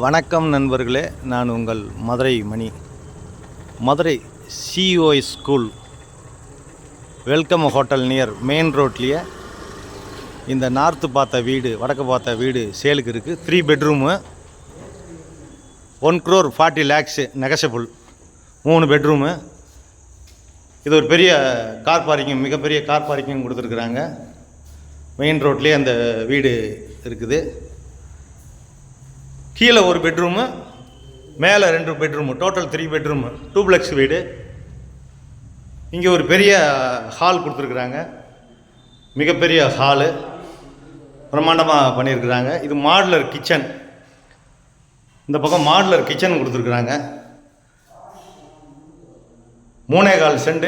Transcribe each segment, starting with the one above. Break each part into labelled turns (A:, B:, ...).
A: வணக்கம் நண்பர்களே, நான் உங்கள் Madurai Mani. Madurai COS school welcome hotel near main ரோட்லேயே இந்த நார்த்து பார்த்த வீடு, வடக்கு பார்த்த வீடு சேலுக்கு இருக்குது. 3 bedroom, 1 crore 40 lakhs negotiable. 3 bedroom. இது ஒரு பெரிய கார் பார்க்கிங், மிகப்பெரிய கார் பார்க்கிங் கொடுத்துருக்குறாங்க. மெயின் ரோட்லேயே அந்த வீடு இருக்குது. கீழே 1 பெட்ரூமு, மேலே 2 பெட்ரூமு, டோட்டல் 3 பெட்ரூமு, டூப்ளெக்ஸ் வீடு. இங்கே ஒரு பெரிய ஹால் கொடுத்துருக்குறாங்க, மிகப்பெரிய ஹாலு, பிரம்மாண்டமாக பண்ணியிருக்கிறாங்க. இது மாடுலர் கிச்சன். இந்த பக்கம் மாடுலர் கிச்சன் கொடுத்துருக்குறாங்க. 3.25 cent,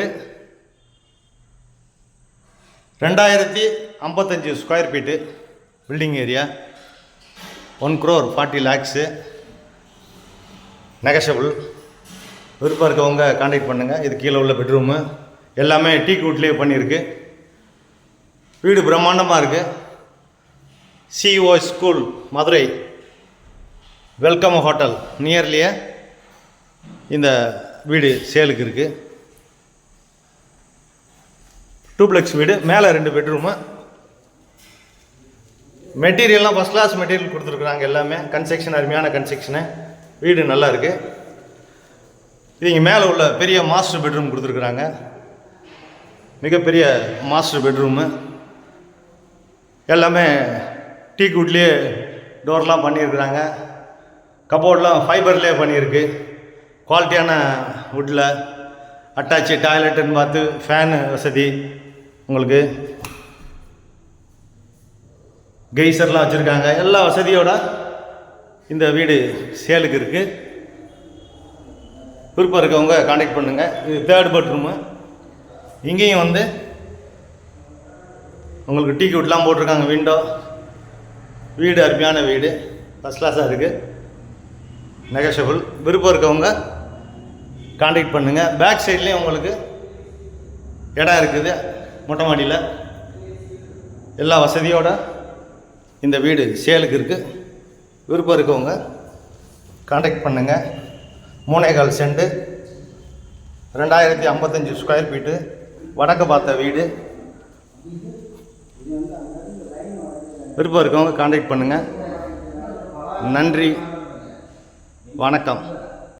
A: 2055 square feet building area. 1 crore 40 lakhs negotiable. விருப்பம் இருக்கவங்க கான்டாக்ட் பண்ணுங்கள். இது கீழே உள்ள பெட்ரூமு எல்லாமே டீக் வுட்லேயே பண்ணியிருக்கு. வீடு பிரம்மாண்டமாக இருக்குது. CO school Madurai welcome hotel நியர்லியே இந்த வீடு சேலுக்கு இருக்குது. டூப்ளெக்ஸ் வீடு, மேலே 2 பெட்ரூமு. மெட்டீரியல்லாம் ஃபஸ்ட் கிளாஸ் மெட்டீரியல் கொடுத்துருக்குறாங்க. எல்லாமே கன்ஸ்ட்ரக்ஷன் அருமையான கன்ஸ்ட்ரக்ஷனு. வீடு நல்லா இருக்குது. இது இங்கே மேலே உள்ள பெரிய மாஸ்டர் பெட்ரூம் கொடுத்துருக்குறாங்க. மிகப்பெரிய மாஸ்டர் பெட்ரூமு. எல்லாமே டீக் வுட்லேயே டோர்லாம் பண்ணியிருக்கிறாங்க. கபோர்டெலாம் ஃபைபர்லேயே பண்ணியிருக்கு. குவாலிட்டியான வுட்டில். அட்டாச்சு டாய்லெட்டுன்னு பார்த்து ஃபேனு வசதி உங்களுக்கு. கெய்சர்லாம் வச்சுருக்காங்க. எல்லா வசதியோட இந்த வீடு சேலுக்கு இருக்குது. விருப்பம் இருக்கவங்க கான்டாக்ட் பண்ணுங்கள். இது 3rd பெட்ரூமு. இங்கேயும் வந்து உங்களுக்கு டீக் வுட்லாம் போட்டிருக்காங்க. விண்டோ. வீடு அருமையான வீடு, ஃபஸ்ட் கிளாஸாக இருக்குது. நெகஷபிள். விருப்பம் இருக்கவங்க கான்டாக்ட் பண்ணுங்கள். பேக் சைட்லேயும் உங்களுக்கு இடம் இருக்குது. மொட்டை மாடியில் எல்லா வசதியோட இந்த வீடு சேலுக்கு இருக்குது. விருப்பம் இருக்கவங்க கான்டாக்ட் பண்ணுங்கள். 3.25 சென்ட், 2055 ஸ்கொயர் ஃபீட்டு வடக்கு பார்த்த வீடு. விருப்பம் இருக்கவங்க கான்டாக்ட் பண்ணுங்கள். நன்றி, வணக்கம்.